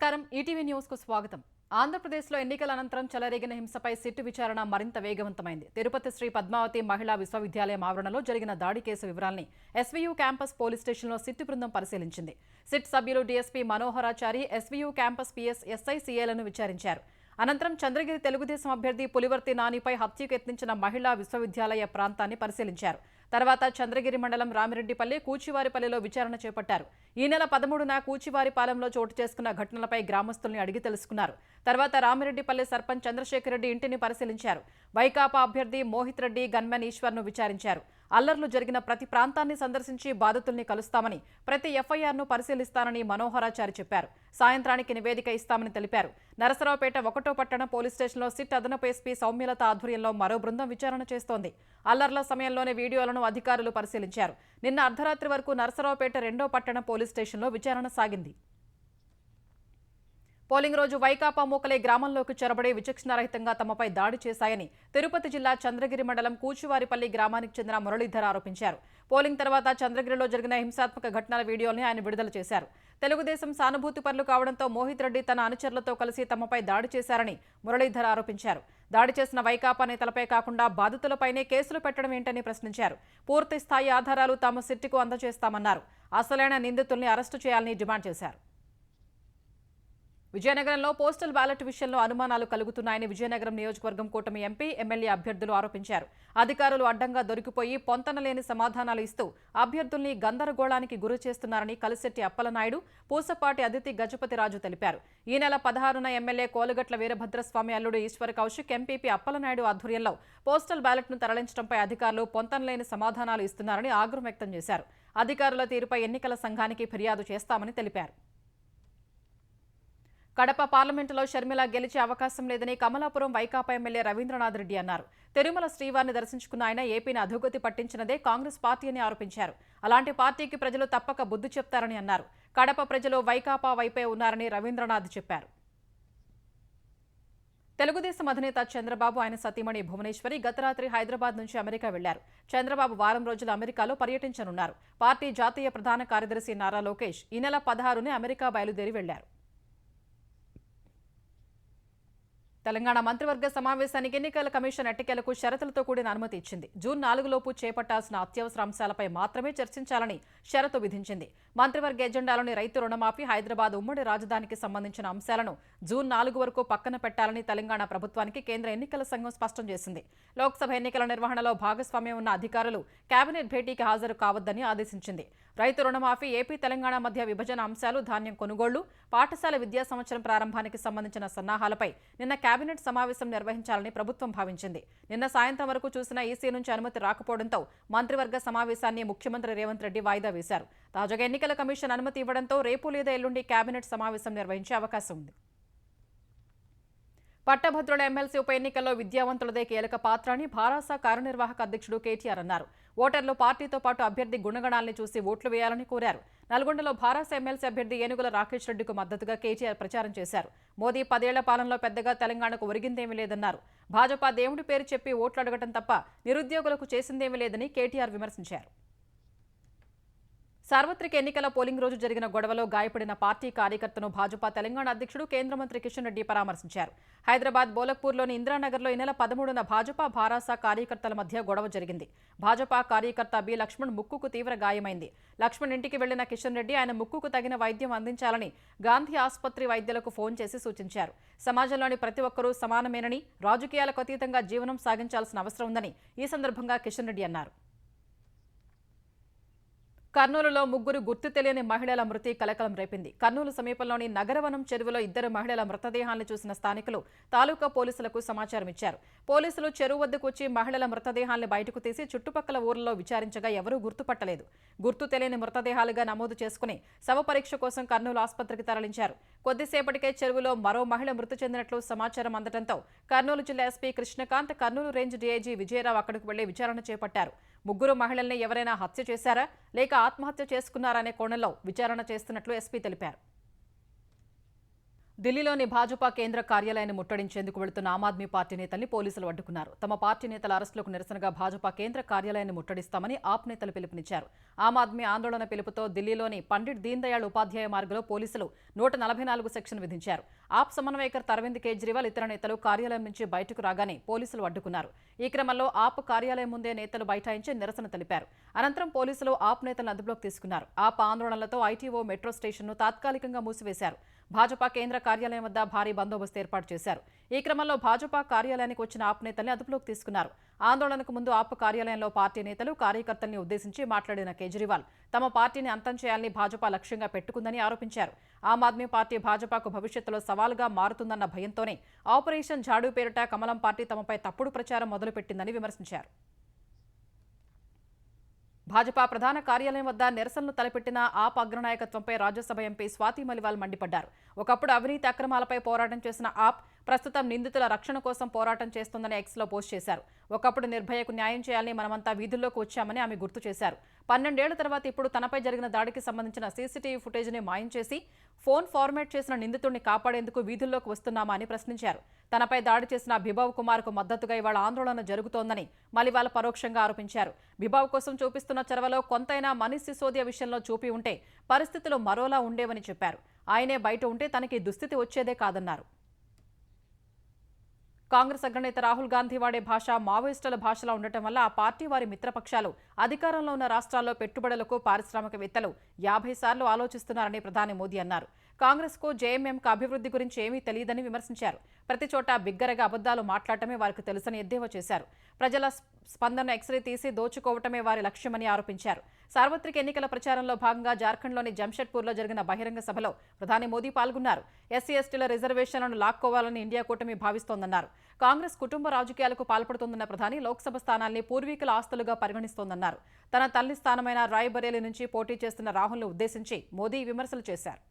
నమస్కారం ETV news కు స్వాగతం. ఆంధ్రప్రదేశ్లో ఎన్నికల అనంతరం చెలరేగిన హింసపై సిట్ విచారణ మరింత వేగవంతమైంది. తిరుపతి శ్రీ పద్మావతి మహిళా విశ్వవిద్యాలయం ఆవరణలో జరిగిన దాడి కేసు వివరాల్ని ఎస్వీయూ క్యాంపస్ పోలీస్ స్టేషన్లో సిట్ బృందం పరిశీలించింది. సిట్ సభ్యులు DSP Manoharachari, SVU campus PS SI సీఏలను విచారించారు. అనంతరం చంద్రగిరి తెలుగుదేశం అభ్యర్థి పులివర్తి నానిపై హత్యకు యత్నించిన మహిళా విశ్వవిద్యాలయ ప్రాంతాన్ని పరిశీలించారు. తర్వాత చంద్రగిరి మండలం రామిరెడ్డిపల్లి, కూచివారిపల్లిలో విచారణ చేపట్టారు. ఈ నెల 13న కూచివారిపాలెంలో చోటు చేసుకున్న ఘటనలపై గ్రామస్తుల్ని అడిగి తెలుసుకున్నారు. తర్వాత రామిరెడ్డిపల్లి సర్పంచ్ చంద్రశేఖర్ రెడ్డి ఇంటిని పరిశీలించారు. వైకాపా అభ్యర్థి మోహిత్ రెడ్డి, గన్మెన్ ఈశ్వర్ను విచారించారు. అల్లర్లు జరిగిన ప్రతి ప్రాంతాన్ని సందర్శించి బాధితుల్ని కలుస్తామని, ప్రతి ఎఫ్ఐఆర్ను పరిశీలిస్తానని మనోహరాచారి చెప్పారు. సాయంత్రానికి నివేదిక ఇస్తామని తెలిపారు. నరసరావుపేట 1వ పట్టణ పోలీస్ స్టేషన్లో సిట్ అదనపు ఎస్పీ సౌమ్యలత ఆధ్వర్యంలో మరో బృందం విచారణ చేస్తోంది. అల్లర్ల సమయంలోనే వీడియోలను అధికారులు పరిశీలించారు. నిన్న అర్ధరాత్రి వరకు నరసరావుపేట 2వ పట్టణ పోలీస్ స్టేషన్లో విచారణ సాగింది. పోలింగ్ రోజు వైకాపా మూకలే గ్రామంలోకి చొరబడి విచక్షణారహితంగా తమపై దాడి చేశాయని తిరుపతి జిల్లా చంద్రగిరి మండలం కూచివారిపల్లి గ్రామానికి చెందిన మురళీధర్ ఆరోపించారు. పోలింగ్ తర్వాత చంద్రగిరిలో జరిగిన హింసాత్మక ఘటనల వీడియోల్ని ఆయన విడుదల చేశారు. తెలుగుదేశం సానుభూతి పరులు కావడంతో మోహిత్ రెడ్డి తన అనుచరులతో కలిసి తమపై దాడి చేశారని మురళీధర్ ఆరోపించారు. దాడి చేసిన వైకాపా నేతలపై కాకుండా బాధితులపైనే కేసులు పెట్టడం ఏంటని ప్రశ్నించారు. పూర్తి స్థాయి ఆధారాలు తాము సిట్కు అందజేస్తామన్నారు. అసలైన నిందితుల్ని అరెస్టు చేయాలని డిమాండ్ చేశారు. విజయనగరంలో పోస్టల్ బ్యాలెట్ విషయంలో అనుమానాలు కలుగుతున్నాయని విజయనగరం నియోజకవర్గం కూటమి ఎంపీ, ఎమ్మెల్యే అభ్యర్థులు ఆరోపించారు. అధికారులు అడ్డంగా దొరికిపోయి పొంతనలేని సమాధానాలు ఇస్తూ అభ్యర్థుల్ని గందరగోళానికి గురి చేస్తున్నారని కలిశెట్టి అప్పలనాయుడు, పూసపాటి అదితి గజపతిరాజు తెలిపారు. ఈ నెల 16న ఎమ్మెల్యే కోలగట్ల వీరభద్రస్వామి అల్లుడు ఈశ్వర్ కౌశిక్, ఎంపీపీ అప్పలనాయుడు ఆధ్వర్యంలో పోస్టల్ బ్యాలెట్ను తరలించడంపై అధికారులు పొంతనలేని సమాధానాలు ఇస్తున్నారని ఆగ్రహం వ్యక్తం చేశారు. అధికారుల తీరుపై ఎన్నికల సంఘానికి ఫిర్యాదు చేస్తామని తెలిపారు. కడప పార్లమెంటులో షర్మిల గెలిచే అవకాశం లేదని కమలాపురం వైకాపా ఎమ్మెల్యే రవీంద్రనాథ్ రెడ్డి అన్నారు. తిరుమల శ్రీవారిని దర్శించుకున్న ఆయన ఏపీని అధోగతి పట్టించినదే కాంగ్రెస్ పార్టీ అని ఆరోపించారు. అలాంటి పార్టీకి ప్రజలు తప్పక బుద్ధి చెప్తారని అన్నారు. కడప ప్రజలు వైకాపా వైపే ఉన్నారని రవీంద్రనాథ్ చెప్పారు. తెలుగుదేశం అధినేత చంద్రబాబు, ఆయన సతీమణి భువనేశ్వరి గత రాత్రి హైదరాబాద్ నుంచి అమెరికా వెళ్లారు. చంద్రబాబు వారం రోజులు అమెరికాలో పర్యటించనున్నారు. పార్టీ జాతీయ ప్రధాన కార్యదర్శి నారా లోకేష్ ఈ నెల 16న అమెరికా బయలుదేరి వెళ్లారు. తెలంగాణ మంత్రివర్గ సమావేశానికి ఎన్నికల కమిషన్ ఎట్టకేలకు షరతులతో కూడిన అనుమతి ఇచ్చింది. జూన్ 4 లోపు చేపట్టాల్సిన అత్యవసర అంశాలపై మాత్రమే చర్చించాలని షరతు విధించింది. మంత్రివర్గ ఎజెండాలోని రైతు రుణమాఫీ, హైదరాబాద్ ఉమ్మడి రాజధానికి సంబంధించిన అంశాలను జూన్ 4 వరకు పక్కన పెట్టాలని తెలంగాణ ప్రభుత్వానికి కేంద్ర ఎన్నికల సంఘం స్పష్టం చేసింది. లోక్సభ ఎన్నికల నిర్వహణలో భాగస్వామ్యం ఉన్న అధికారులు కేబినెట్ భేటీకి హాజరు కావద్దని ఆదేశించింది. రైతు రుణమాఫీ, ఏపీ తెలంగాణ మధ్య విభజన అంశాలు, ధాన్యం కొనుగోళ్లు, పాఠశాల విద్యా సంవత్సరం ప్రారంభానికి సంబంధించిన సన్నాహాలపై నిన్న కేబినెట్ సమావేశం నిర్వహించాలని ప్రభుత్వం భావించింది. నిన్న సాయంత్రం వరకు చూసిన ఈసీ నుంచి అనుమతి రాకపోవడంతో మంత్రివర్గ సమావేశాన్ని ముఖ్యమంత్రి రేవంత్ రెడ్డి వాయిదా వేశారు. తాజాగా ఎన్నికల కమిషన్ అనుమతి ఇవ్వడంతో రేపు లేదా ఎల్లుండి కేబినెట్ సమావేశం నిర్వహించే అవకాశం ఉంది. పట్టభద్రుల ఎమ్మెల్సీ ఉప ఎన్నికల్లో విద్యావంతులదే కీలక పాత్ర అని భారాస కార్యనిర్వాహక అధ్యక్షుడు కేటీఆర్ అన్నారు. ఓటర్లు పార్టీతో పాటు అభ్యర్థి గుణగణాల్ని చూసి ఓట్లు వేయాలని కోరారు. నల్గొండలో భారాస ఎమ్మెల్సీ అభ్యర్థి ఏనుగుల రాకేష్ రెడ్డికు మద్దతుగా కేటీఆర్ ప్రచారం చేశారు. మోదీ 10 ఏళ్ల పాలనలో పెద్దగా తెలంగాణకు ఒరిగిందేమీ లేదన్నారు. భాజపా దేవుడి పేరు చెప్పి ఓట్లు అడగటం తప్ప నిరుద్యోగులకు చేసిందేమీ లేదని కేటీఆర్ విమర్శించారు. సార్వత్రిక ఎన్నికల పోలింగ్ రోజు జరిగిన గొడవలో గాయపడిన పార్టీ కార్యకర్తను భాజపా తెలంగాణ అధ్యక్షుడు, కేంద్ర మంత్రి కిషన్ రెడ్డి పరామర్శించారు. హైదరాబాద్ బోలక్పూర్లోని ఇందిరానగర్లో ఈ నెల 13న భాజపా భారాస కార్యకర్తల మధ్య గొడవ జరిగింది. భాజపా కార్యకర్త బి లక్ష్మణ్ ముక్కుకు తీవ్ర గాయమైంది. లక్ష్మణ్ ఇంటికి వెళ్లిన కిషన్ రెడ్డి ఆయన ముక్కుకు తగిన వైద్యం అందించాలని గాంధీ ఆసుపత్రి వైద్యులకు ఫోన్ చేసి సూచించారు. సమాజంలోని ప్రతి ఒక్కరూ సమానమేనని, రాజకీయాలకు అతీతంగా జీవనం సాగించాల్సిన అవసరం ఉందని ఈ సందర్భంగా కిషన్ రెడ్డి అన్నారు. కర్నూలులో 3 గుర్తు తెలియని మహిళల మృతి కలకలం రేపింది. కర్నూలు సమీపంలోని నగరవనం చెరువులో 2 మహిళల మృతదేహాలను చూసిన స్థానికులు తాలూకా పోలీసులకు సమాచారం ఇచ్చారు. పోలీసులు చెరువు వద్దకు వచ్చి మహిళల మృతదేహాలను బయటకు తీసి చుట్టుపక్కల ఊర్లలో విచారించగా ఎవరూ గుర్తుపట్టలేదు. గుర్తు తెలియని మృతదేహాలుగా నమోదు చేసుకుని శవ పరీక్ష కోసం కర్నూలు ఆసుపత్రికి తరలించారు. కొద్దిసేపటికే చెరువులో మరో మహిళ మృతి చెందినట్లు సమాచారం అందడంతో కర్నూలు జిల్లా SP Krishnakanth, Kurnool range DIG Vijaya Rao అక్కడికి వెళ్లి విచారణ చేపట్టారు. 3 మహిళల్ని ఎవరైనా హత్య చేశారా లేక ఆత్మహత్య చేసుకున్నారనే కోణంలో విచారణ చేస్తున్నట్లు ఎస్పీ తెలిపారు. ఢిల్లీలోని భాజపా కేంద్ర కార్యాలయాన్ని ముట్టడించేందుకు వెళుతున్న ఆమ్ ఆద్మీ పార్టీ నేతల్ని పోలీసులు అడ్డుకున్నారు. తమ పార్టీ నేతల అరెస్టులకు నిరసనగా భాజపా కేంద్ర కార్యాలయాన్ని ముట్టడిస్తామని ఆప్ నేతలు పిలుపునిచ్చారు. ఆమ్ ఆద్మీ ఆందోళన పిలుపుతో ఢిల్లీలోని పండిట్ దీన్ దయాళ్ ఉపాధ్యాయ మార్గంలో పోలీసులు 144 సెక్షన్ విధించారు. ఆప్ సమన్వయకర్త అరవింద్ కేజ్రీవాల్ ఇతర నేతలు కార్యాలయం నుంచి బయటకు రాగానే పోలీసులు అడ్డుకున్నారు. ఈ క్రమంలో ఆప్ కార్యాలయం ముందే నేతలు బైఠాయించి నిరసన తెలిపారు. అనంతరం పోలీసులు ఆప్ నేతలను అదుపులోకి తీసుకున్నారు. ఆప్ ఆందోళనలతో ఐటీఓ మెట్రో స్టేషన్ను తాత్కాలికంగా మూసివేశారు. భాజపా కేంద్ర కార్యాలయం వద్ద భారీ బందోబస్తు ఏర్పాటు చేశారు. ఈ క్రమంలో భాజపా కార్యాలయానికి వచ్చిన ఆప్ నేతల్ని అదుపులోకి తీసుకున్నారు. ఆందోళనకు ముందు ఆప్ కార్యాలయంలో పార్టీ నేతలు కార్యకర్తల్ని ఉద్దేశించి మాట్లాడిన కేజ్రీవాల్ తమ పార్టీని అంతం చేయాలని భాజపా లక్ష్యంగా పెట్టుకుందని ఆరోపించారు. ఆమ్ ఆద్మీ పార్టీ భాజపాకు భవిష్యత్తులో సవాలుగా మారుతుందన్న భయంతోనే ఆపరేషన్ ఝాడూ పేరిట కమలం పార్టీ తమపై తప్పుడు ప్రచారం మొదలుపెట్టిందని విమర్శించారు. భాజపా ప్రధాన కార్యాలయం వద్ద నిరసనలు తలపెట్టిన ఆప్ అగ్రనాయకత్వంపై రాజ్యసభ ఎంపీ స్వాతి మలివాల్ మండిపడ్డారు. ఒకప్పుడు అవినీతి అక్రమాలపై పోరాటం చేసిన ఆప్ ప్రస్తుతం నిందితుల రక్షణ కోసం పోరాటం చేస్తోందని ఎక్స్లో పోస్ట్ చేశారు. ఒకప్పుడు నిర్భయకు న్యాయం చేయాలని మనమంతా వీధుల్లోకి వచ్చామని ఆమె గుర్తు చేశారు. 12 ఏళ్ల తర్వాత ఇప్పుడు తనపై జరిగిన దాడికి సంబంధించిన సీసీటీవీ ఫుటేజ్ని మాయం చేసి ఫోన్ ఫార్మాట్ చేసిన నిందితుడిని కాపాడేందుకు వీధుల్లోకి వస్తున్నామా అని ప్రశ్నించారు. తనపై దాడి చేసిన బిబావ్ కుమార్కు మద్దతుగా ఇవాళ ఆందోళన జరుగుతోందని మలివాల్ పరోక్షంగా ఆరోపించారు. బిబావ్ కోసం చూపిస్తున్న చొరవలో కొంతైనా మనీష్ సిసోదియా విషయంలో చూపి ఉంటే పరిస్థితులు మరోలా ఉండేవని చెప్పారు. ఆయనే బయట ఉంటే తనకి దుస్థితి వచ్చేదే కాదన్నారు. కాంగ్రెస్ అగ్రనేత రాహుల్ గాంధీ వాడే భాష మావోయిస్టుల భాషలో ఉండటం వల్ల ఆ పార్టీ వారి మిత్రపక్షాలు అధికారంలో ఉన్న రాష్ట్రాల్లో పెట్టుబడులకు పారిశ్రామికవేత్తలు 50 సార్లు ఆలోచిస్తున్నారని ప్రధాని మోదీ అన్నారు. కాంగ్రెస్కు జేఎంఎంకు అభివృద్ధి గురించి ఏమీ తెలియదని విమర్శించారు. ప్రతి చోట బిగ్గరగా అబద్దాలు మాట్లాడటమే వారికి తెలుసని ఎద్దేవా చేశారు. ప్రజల స్పందనను ఎక్స్రే తీసి దోచుకోవటమే వారి లక్ష్యమని ఆరోపించారు. సార్వత్రిక ఎన్నికల ప్రచారంలో భాగంగా జార్ఖండ్లోని జంషెడ్పూర్లో జరిగిన బహిరంగ సభలో ప్రధాని మోదీ పాల్గొన్నారు. ఎస్సీ ఎస్టీల రిజర్వేషన్లను లాక్కోవాలని ఇండియా కూటమి భావిస్తోందన్నారు. కాంగ్రెస్ కుటుంబ రాజకీయాలకు పాల్పడుతోందన్న ప్రధాని లోక్సభ స్థానాల్ని పూర్వీకుల ఆస్తులుగా పరిగణిస్తోందన్నారు. తన తల్లి స్థానమైన రాయ్బరేలీ నుంచి పోటీ చేస్తున్న రాహుల్ను ఉద్దేశించి మోదీ విమర్శలు చేశారు.